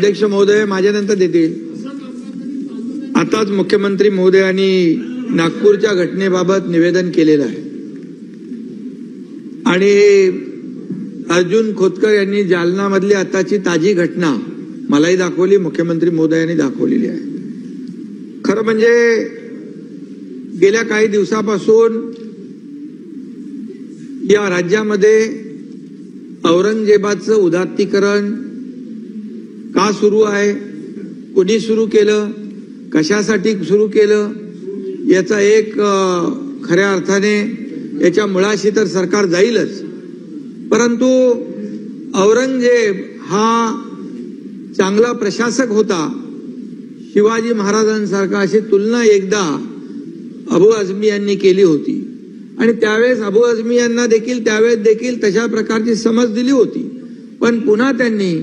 अध्यक्ष महोदय माझ्यानंतर देतील. आताच मुख्यमंत्री महोदयांनी नागपूरच्या घटनेबाबत निवेदन केलेलं आहे आणि अर्जुन खोतकर यांनी जालनामधली आताची ताजी घटना मलाही दाखवली, मुख्यमंत्री महोदयांनी दाखवलेली आहे. खरं म्हणजे गेल्या काही दिवसापासून या राज्यामध्ये औरंगजेबाचं उदात्तीकरण का सुरू आहे, कोणी सुरू केलं, कशासाठी सुरू केलं, याचा एक खऱ्या अर्थाने याच्या मुळाशी तर सरकार जाईलच. परंतु औरंगजेब हा चांगला प्रशासक होता. शिवाजी महाराजांसारखा अशी तुलना एकदा अबू आझमी यांनी केली होती आणि त्यावेळेस अबू आझमी यांना देखील तशा प्रकारची समज दिली होती. पण पुन्हा त्यांनी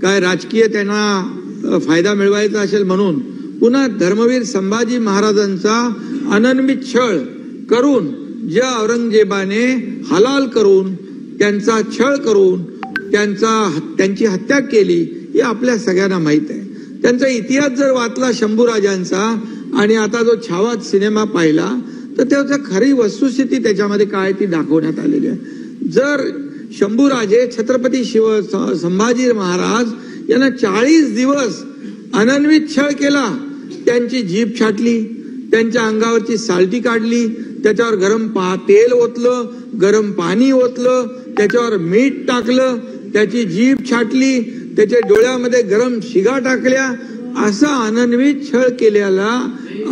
काय राजकीय त्यांना फायदा मिळवायचा असेल म्हणून पुन्हा धर्मवीर संभाजी महाराजांचा अनन्वित छळ करून ज्या औरंगजेबाने हलाल करून त्यांचा छळ करून त्यांची हत्या केली हे आपल्या सगळ्यांना माहित आहे. त्यांचा इतिहास जर वाचला शंभूराजांचा आणि आता जो छावा सिनेमा पाहिला तर त्याची खरी वस्तुस्थिती त्याच्यामध्ये काय ती दाखवण्यात आलेली आहे. जर शंभूराजे छत्रपती संभाजी महाराज यांना 40 दिवस अनन्वित छळ केला, त्यांची जीभ छाटली, त्यांच्या अंगावरची साल्टी काढली, त्याच्यावर गरम तेल ओतलं, गरम पाणी ओतलं, त्याच्यावर मीठ टाकलं, त्याची जीभ छाटली, त्याच्या डोळ्यामध्ये गरम शिगा टाकल्या, असा अनन्वित छळ केलेला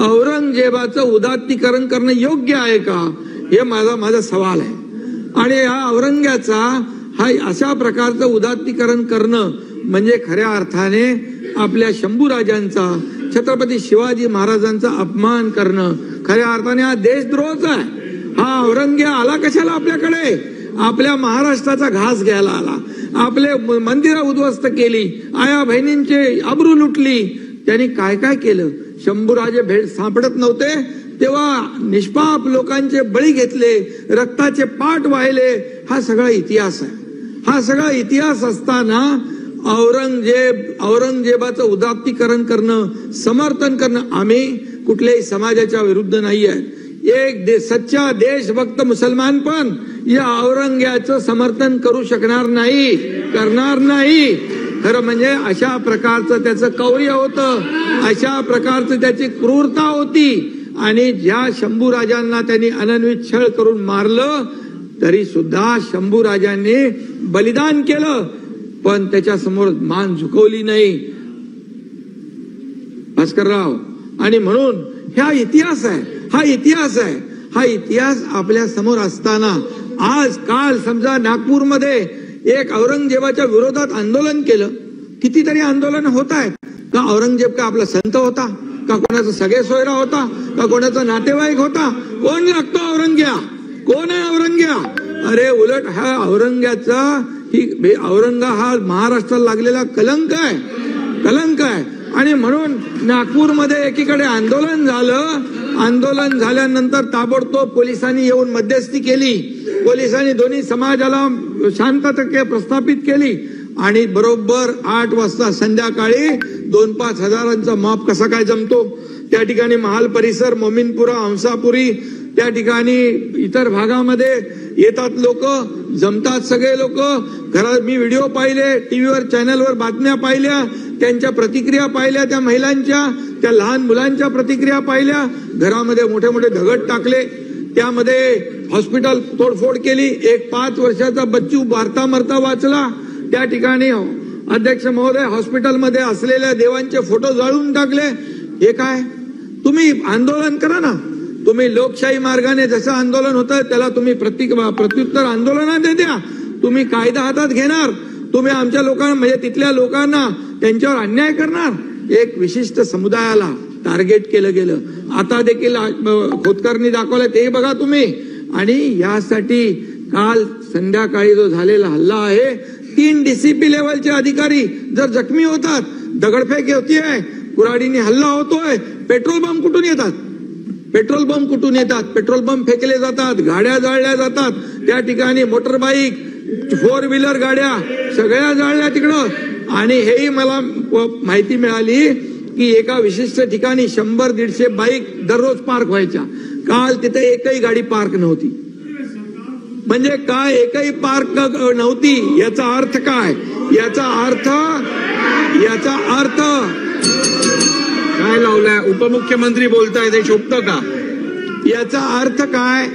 औरंगजेबाचं उदात्तीकरण करणं योग्य आहे का, हे माझा सवाल आहे. आणि हा औरंग्याचा हा अशा प्रकारचं उदात्तीकरण करणं म्हणजे खऱ्या अर्थाने आपल्या शंभूराजांचा छत्रपती शिवाजी महाराजांचा अपमान करणं, खऱ्या अर्थाने हा देशद्रोहच आहे. हा औरंग्या आला कशाला आपल्याकडे, आपल्या महाराष्ट्राचा घास घ्यायला आला, आपले मंदिरं उद्ध्वस्त केली, आया बहिणींचे अब्रू लुटली. त्यांनी काय काय केलं. शंभूराजे भेट सापडत नव्हते तेव्हा निष्पाप लोकांचे बळी घेतले, रक्ताचे पाट वाहिले. हा सगळा इतिहास आहे. हा सगळा इतिहास असताना औरंगजेबाचं उदात्तीकरण करणं, समर्थन करणं, आम्ही कुठल्याही समाजाच्या विरुद्ध नाही आहे. एक सच्चा देशभक्त मुसलमान पण या औरंग्याचं समर्थन करू शकणार नाही, करणार नाही. खरं म्हणजे अशा प्रकारचं त्याचं कौर्य होतं, अशा प्रकारचं त्याची क्रूरता होती. आणि ज्या शंभूराजांना त्यांनी अनन्वित छळ करून मारलं तरी सुद्धा शंभूराजांनी बलिदान केलं, पण त्याच्या समोर मान झुकवली नाही भास्करराव. आणि म्हणून हा इतिहास आहे, हा इतिहास आहे. हा इतिहास आपल्या समोर असताना आज काल समजा नागपूरमध्ये एक औरंगजेबाच्या विरोधात आंदोलन केलं. कितीतरी आंदोलन होत आहेत. का औरंगजेब का आपला संत होता, का कोणाचा सगळे सोयरा होता, का कोणाचा नातेवाईक होता? कोण लागतो औरंग्या, कोण आहे औरंग्या? अरे उलट हा औरंग्याचा औरंगा हा महाराष्ट्राला लागलेला कलंक आहे, कलंक आहे. आणि म्हणून नागपूरमध्ये एकीकडे आंदोलन झालं, आंदोलन झाल्यानंतर ताबडतोब पोलिसांनी येऊन मध्यस्थी केली, पोलिसांनी दोन्ही समाजाला शांतता प्रस्थापित केली. आणि बरोबर 8 वाजता संध्याकाळी 2-5 हजारांचा मॉब कसा काय जमतो. त्या ठिकाणी महाल परिसर, मोमीनपुरा, हंसापुरी, त्या ठिकाणी इतर भागामध्ये येतात लोक, जमतात सगळे लोक. घरात मी व्हिडिओ पाहिले, टीव्हीवर चॅनलवर बातम्या पाहिल्या, त्यांच्या प्रतिक्रिया पाहिल्या, त्या महिलांच्या, त्या लहान मुलांच्या प्रतिक्रिया पाहिल्या. घरामध्ये मोठे मोठे दगड टाकले, त्यामध्ये हॉस्पिटल तोडफोड केली. एक 5 वर्षाचा बच्चू मारता मरता वाचला. त्या ठिकाणी अध्यक्ष महोदय हॉस्पिटलमध्ये असलेल्या देवांचे फोटो जाळून टाकले. हे काय? तुम्ही आंदोलन करा ना, तुम्ही लोकशाही मार्गाने जसं आंदोलन होतं त्याला तुम्ही प्रत्युत्तर आंदोलनात द्या. तुम्ही कायदा हातात घेणार, तुम्ही आमच्या लोकांना म्हणजे तिथल्या लोकांना त्यांच्यावर अन्याय करणार. एक विशिष्ट समुदायाला टार्गेट केलं गेलं. आता देखील खोतकरनी दाखवलं ते बघा तुम्ही. आणि यासाठी काल संध्याकाळी जो झालेला हल्ला आहे, 3 DCP लेवलचे अधिकारी जर जखमी होतात, दगडफेक होतीये, कुऱ्हाडीने हल्ला होतोय, पेट्रोल बंब कुठून येतात, पेट्रोल बंब कुठून येतात, पेट्रोल बंब फेकले जातात, गाड्या जाळल्या जातात. त्या ठिकाणी मोटरबाईक, 4 व्हीलर गाड्या सगळ्या जाळल्या तिकडं. आणि हेही मला माहिती मिळाली की एका विशिष्ट ठिकाणी 100-150 बाईक दररोज पार्क व्हायच्या. काल तिथे एकही गाडी पार्क नव्हती. म्हणजे काय, एकही पार्क नव्हती. याचा अर्थ काय? याचा अर्थ काय लावलाय? उपमुख्यमंत्री बोलतायत, हे शोभतं का? याचा अर्थ काय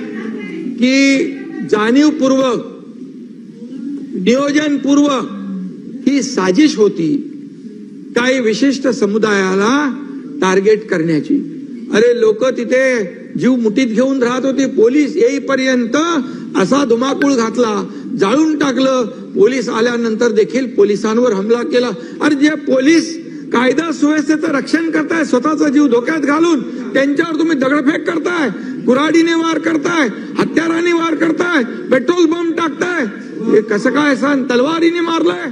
की जाणीवपूर्वक, नियोजनपूर्वक ही साजिश होती काही विशिष्ट समुदायाला टार्गेट करण्याची. अरे लोक तिथे जीव मुठीत घेऊन राहत होते. पोलीस येईपर्यंत असा धुमाकूळ घातला, जाळून टाकलं. पोलीस आल्यानंतर देखील पोलिसांवर हमला केला. अरे जे पोलीस कायदा सुव्यवस्थेचं रक्षण करताय, स्वतःचा जीव धोक्यात घालून, त्यांच्यावर तुम्ही दगडफेक करताय, कुऱ्हाडीने वार करताय, हत्याराने वार करताय, पेट्रोल बॉम्ब टाकताय. हे कसं काय सण? तलवारीने मारलंय.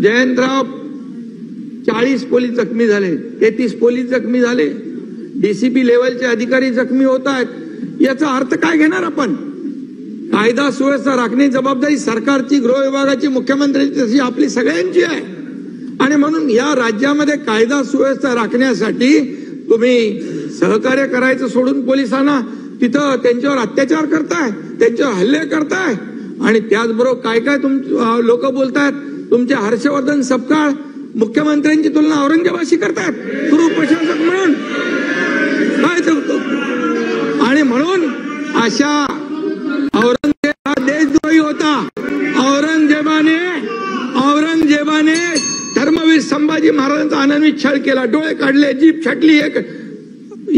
जयंतराव 40 पोलीस जखमी झाले, 33 पोलीस जखमी झाले, डीसीपी लेवलचे अधिकारी जखमी होत आहेत. याचा अर्थ काय घेणार आपण? कायदा सुव्यवस्था राखण्याची जबाबदारी सरकारची, गृह विभागाची, मुख्यमंत्र्यांची, तशी आपली सगळ्यांची आहे. आणि म्हणून या राज्यामध्ये कायदा सुव्यवस्था राखण्यासाठी तुम्ही सहकार्य करायचं सोडून पोलिसांना तिथं त्यांच्यावर अत्याचार करताय, त्यांच्यावर हल्ले करताय. आणि त्याचबरोबर काय काय लोक बोलतायत, तुमचे हर्षवर्धन सपकाळ मुख्यमंत्र्यांची तुलना औरंगजेबाशी करतायत क्रूर प्रशासक म्हणून. काय चुकतो? आणि म्हणून अशा औरंगजेब हा देशद्रोही होता. औरंगजेबाने धर्मवीर संभाजी महाराजांचा अनन्वित छळ केला, डोळे काढले, जीभ छाटली.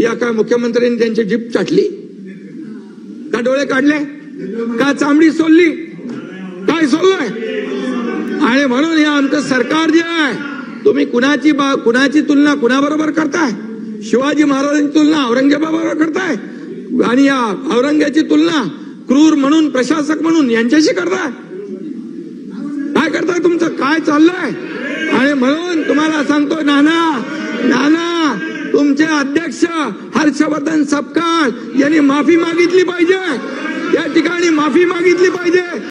या काय मुख्यमंत्र्यांनी त्यांची जीभ चाटली का? डोळे काढले का? चामडी सोलली? काय सोललंय? आणि म्हणून हे आमचं सरकार जे आहे, तुम्ही कुणाची तुलना कुणाबरोबर करताय? शिवाजी महाराजांची तुलना औरंगजेबाबरोबर करताय आणि या औरंगजेबाची तुलना क्रूर म्हणून, प्रशासक म्हणून यांच्याशी करताय. काय करताय? तुमचं काय चाललंय? आणि म्हणून तुम्हाला सांगतो, नाना तुमचे अध्यक्ष हर्षवर्धन सपकाळ यांनी माफी मागितली पाहिजे. या ठिकाणी माफी मागितली पाहिजे.